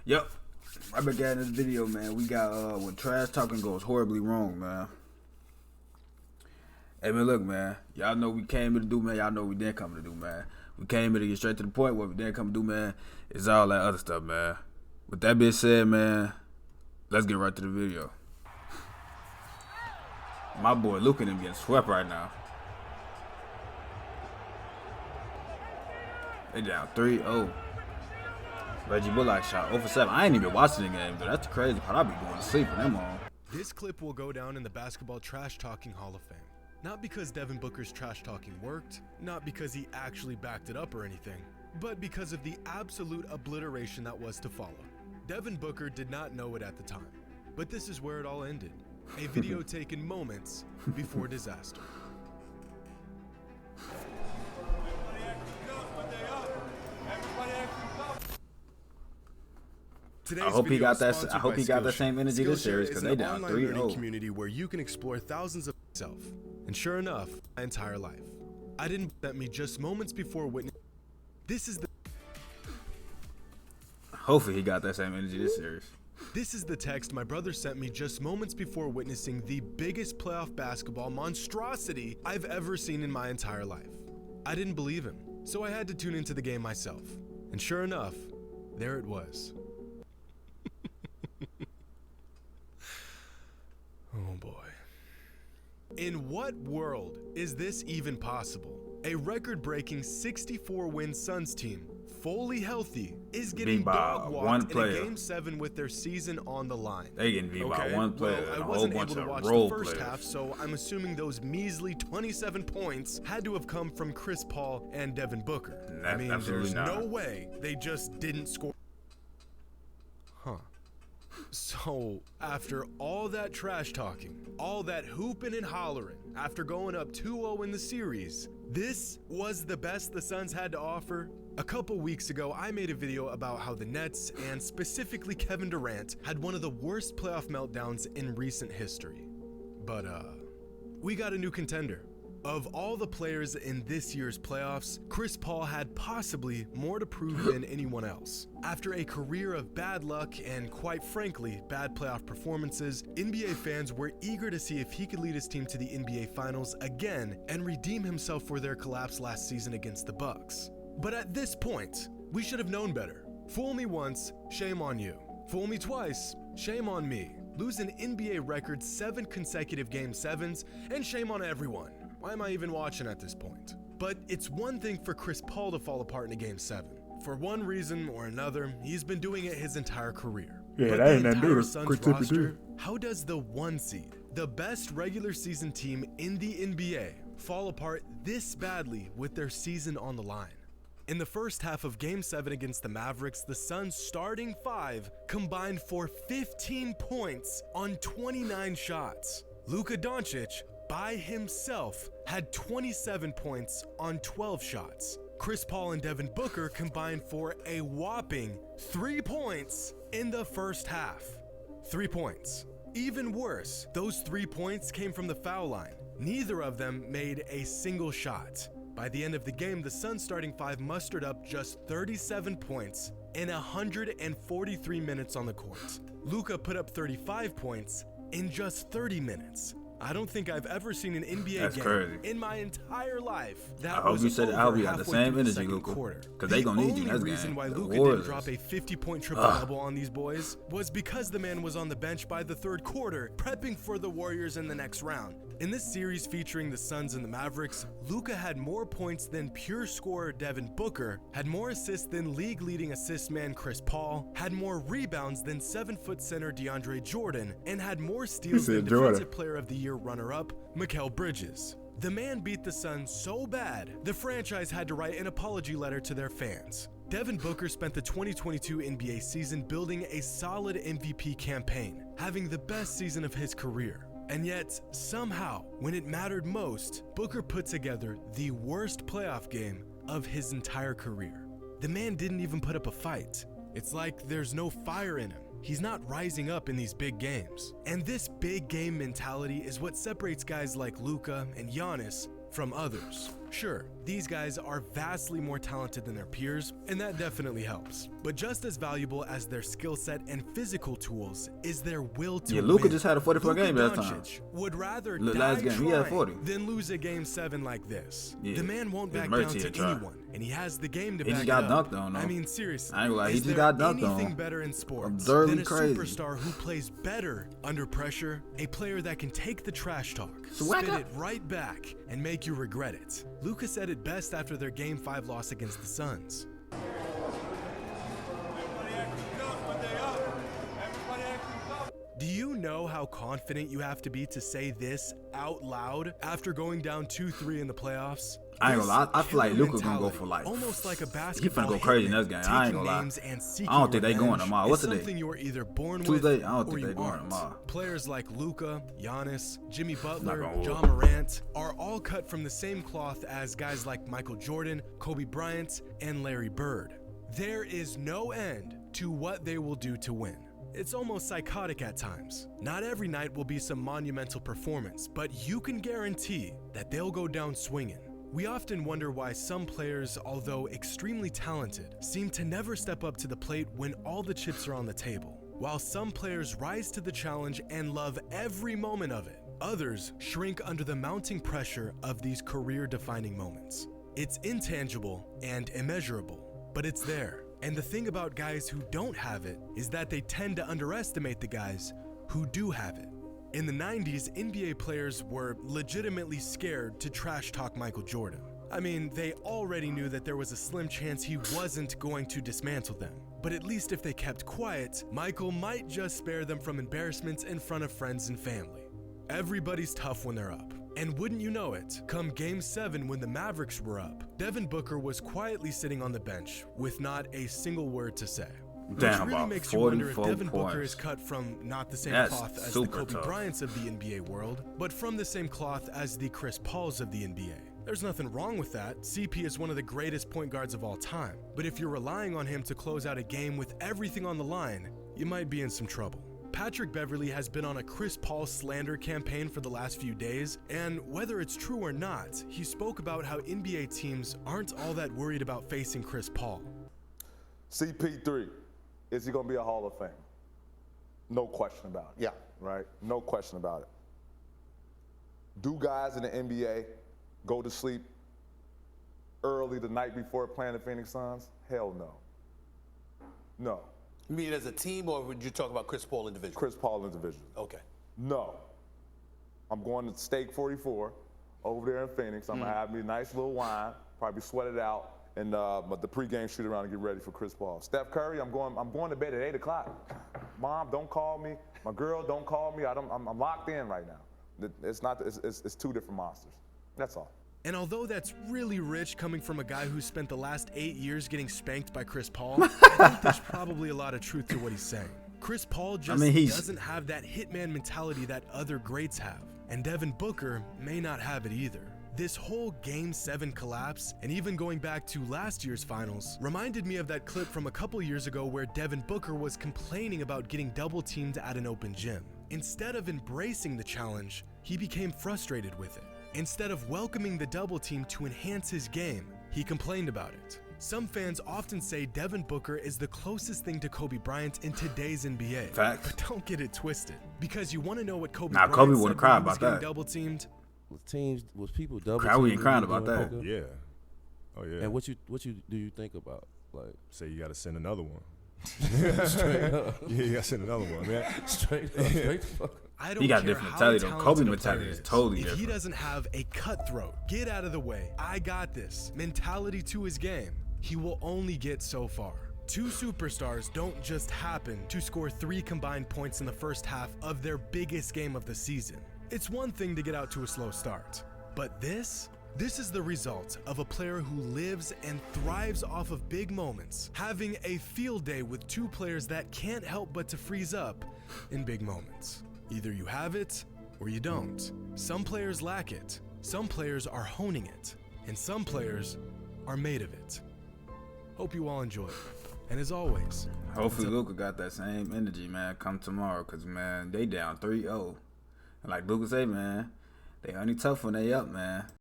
Yep. Right back at this video, man. We got when trash talking goes horribly wrong, man. Hey man, look, man. Y'all know we came here to do, man. Y'all know what we didn't come to do, man. We came here to get straight to the point. What we didn't come to do, man, is all that other stuff, man. With that being said, man, let's get right to the video. My boy Luka and him getting swept right now. They down 3-0. Reggie Bullock shot 0 for 7. I ain't even watching the game, though. That's the crazy part. I'll be going to sleep when them on. This clip will go down in the Basketball Trash Talking Hall of Fame. Not because Devin Booker's trash talking worked, not because he actually backed it up or anything, but because of the absolute obliteration that was to follow. Devin Booker did not know it at the time, but this is where it all ended. A video taken moments before disaster. I hope he got that. I hope he got the same energy this series because they down 3-0. Community where you can explore thousands of self, and sure enough, my entire life. I didn't bet me just moments before witnessing. This is the. Hopefully he got that same energy this series. This is the text my brother sent me just moments before witnessing the biggest playoff basketball monstrosity I've ever seen in my entire life. I didn't believe him, so I had to tune into the game myself. And sure enough, there it was. Oh boy. In what world is this even possible? A record-breaking 64-win Suns team, fully healthy, is getting dog-walked in a Game 7 with their season on the line. They getting beat by one player and a whole bunch of role players. I wasn't able to watch the first half, so I'm assuming those measly 27 points had to have come from Chris Paul and Devin Booker. I mean, there's no way they just didn't score. Huh. So, after all that trash talking, all that hooping and hollering, after going up 2-0 in the series, this was the best the Suns had to offer? A couple weeks ago, I made a video about how the Nets, and specifically Kevin Durant, had one of the worst playoff meltdowns in recent history. But, we got a new contender. Of all the players in this year's playoffs, Chris Paul had possibly more to prove than anyone else. After a career of bad luck and, quite frankly, bad playoff performances, NBA fans were eager to see if he could lead his team to the NBA Finals again and redeem himself for their collapse last season against the Bucks. But at this point, we should have known better. Fool me once, shame on you. Fool me twice, shame on me. Lose an NBA record 7 consecutive Game 7s, and shame on everyone. Why am I even watching at this point? But it's one thing for Chris Paul to fall apart in a Game 7. For one reason or another, he's been doing it his entire career. Yeah, but that ain't that new. Suns roster, how does the 1 seed, the best regular season team in the NBA, fall apart this badly with their season on the line? In the first half of Game 7 against the Mavericks, the Suns' starting 5 combined for 15 points on 29 shots. Luka Doncic, by himself, had 27 points on 12 shots. Chris Paul and Devin Booker combined for a whopping 3 points in the first half. 3 points. Even worse, those 3 points came from the foul line. Neither of them made a single shot. By the end of the game, the Suns starting 5 mustered up just 37 points in 143 minutes on the court. Luka put up 35 points in just 30 minutes. I don't think I've ever seen an NBA game in my entire life that was over halfway through the second quarter. Because they gonna need you. The only reason why Luka didn't drop a 50-point triple-double on these boys was because the man was on the bench by the third quarter, prepping for the Warriors in the next round. In this series featuring the Suns and the Mavericks, Luka had more points than pure scorer Devin Booker, had more assists than league-leading assist man Chris Paul, had more rebounds than 7-foot center DeAndre Jordan, and had more steals than Defensive Player of the Year runner-up Mikal Bridges. The man beat the Suns so bad, the franchise had to write an apology letter to their fans. Devin Booker spent the 2022 NBA season building a solid MVP campaign, having the best season of his career. And yet, somehow, when it mattered most, Booker put together the worst playoff game of his entire career. The man didn't even put up a fight. It's like there's no fire in him. He's not rising up in these big games. And this big game mentality is what separates guys like Luka and Giannis from others. Sure, these guys are vastly more talented than their peers, and that definitely helps. But just as valuable as their skill set and physical tools is their will to win. Luka just had a 44 game last time. Would rather last game, he had 40. than lose a game 7 like this. Yeah. The man won't back down to anyone, and he has the game to back it up. He just got dunked on, though. I mean, seriously, I ain't gonna lie, he just got dunked on. Is there anything better in sports Absurdly than a crazy. superstar who plays better under pressure, a player that can take the trash talk, Swag spit up. it right back, and make you regret it? Luka said it best after their Game 5 loss against the Suns. Do you know how confident you have to be to say this out loud after going down 2-3 in the playoffs? I ain't gonna lie, I feel like Luka gonna go for like, almost like a basketball. He finna go crazy in this game. I ain't gonna lie. I don't think they going tomorrow. What's the day? Something you're either born Tuesday? with I don't or think you they going aren't. tomorrow. Players like Luka, Giannis, Jimmy Butler, gonna John Morant are all cut from the same cloth as guys like Michael Jordan, Kobe Bryant, and Larry Bird. There is no end to what they will do to win. It's almost psychotic at times. Not every night will be some monumental performance, but you can guarantee that they'll go down swinging. We often wonder why some players, although extremely talented, seem to never step up to the plate when all the chips are on the table. While some players rise to the challenge and love every moment of it, others shrink under the mounting pressure of these career-defining moments. It's intangible and immeasurable, but it's there. And the thing about guys who don't have it is that they tend to underestimate the guys who do have it. In the 90s, NBA players were legitimately scared to trash talk Michael Jordan. I mean, they already knew that there was a slim chance he wasn't going to dismantle them. But at least if they kept quiet, Michael might just spare them from embarrassments in front of friends and family. Everybody's tough when they're up. And wouldn't you know it, come Game 7 when the Mavericks were up, Devin Booker was quietly sitting on the bench with not a single word to say. Damn, Which really about makes you wonder if 44 Devin Booker points. is cut from not the same That's cloth as the super Kobe tough. Bryants of the NBA world, but from the same cloth as the Chris Pauls of the NBA. There's nothing wrong with that. CP is one of the greatest point guards of all time. But if you're relying on him to close out a game with everything on the line, you might be in some trouble. Patrick Beverley has been on a Chris Paul slander campaign for the last few days, and whether it's true or not, he spoke about how NBA teams aren't all that worried about facing Chris Paul. CP3, is he going to be a Hall of Fame? No question about it. Yeah. Right? No question about it. Do guys in the NBA go to sleep early the night before playing the Phoenix Suns? Hell no. No. You mean as a team, or would you talk about Chris Paul individually? Chris Paul individual. Okay. No. I'm going to Steak 44 over there in Phoenix. I'm going to have me a nice little wine, probably sweat it out, and the pregame shoot around and get ready for Chris Paul. Steph Curry, I'm going to bed at 8 o'clock. Mom, don't call me. My girl, don't call me. I'm locked in right now. It's two different monsters. That's all. And although that's really rich coming from a guy who spent the last 8 years getting spanked by Chris Paul, I think there's probably a lot of truth to what he's saying. Chris Paul just doesn't have that hitman mentality that other greats have, and Devin Booker may not have it either. This whole Game 7 collapse, and even going back to last year's finals, reminded me of that clip from a couple years ago where Devin Booker was complaining about getting double-teamed at an open gym. Instead of embracing the challenge, he became frustrated with it. Instead of welcoming the double team to enhance his game, he complained about it. Some fans often say Devin Booker is the closest thing to Kobe Bryant in today's NBA. Facts. But don't get it twisted. Because you want to know what Kobe Nah, Bryant Kobe said wouldn't cry when he was about getting that. double teamed. Was people double Crowd, we teaming ain't crying you about doing that. poker? Yeah. Oh yeah. And what do you think about, like, Say you got to send another one. straight up, Yeah, you got to send another one, man. straight the fuck up. I don't He got care different how mentality, though. talented Kobe a mentality player is totally If he different. doesn't have a cutthroat, get out of the way, I got this mentality to his game, he will only get so far. Two superstars don't just happen to score 3 combined points in the first half of their biggest game of the season. It's one thing to get out to a slow start, but this is the result of a player who lives and thrives off of big moments, having a field day with 2 players that can't help but to freeze up in big moments. Either you have it or you don't. Some players lack it, some players are honing it, and some players are made of it. Hope you all enjoy it. And as always, Hopefully Luka got that same energy, man, come tomorrow, because, man, they down 3-0. And like Luka say, man, they only tough when they up, man.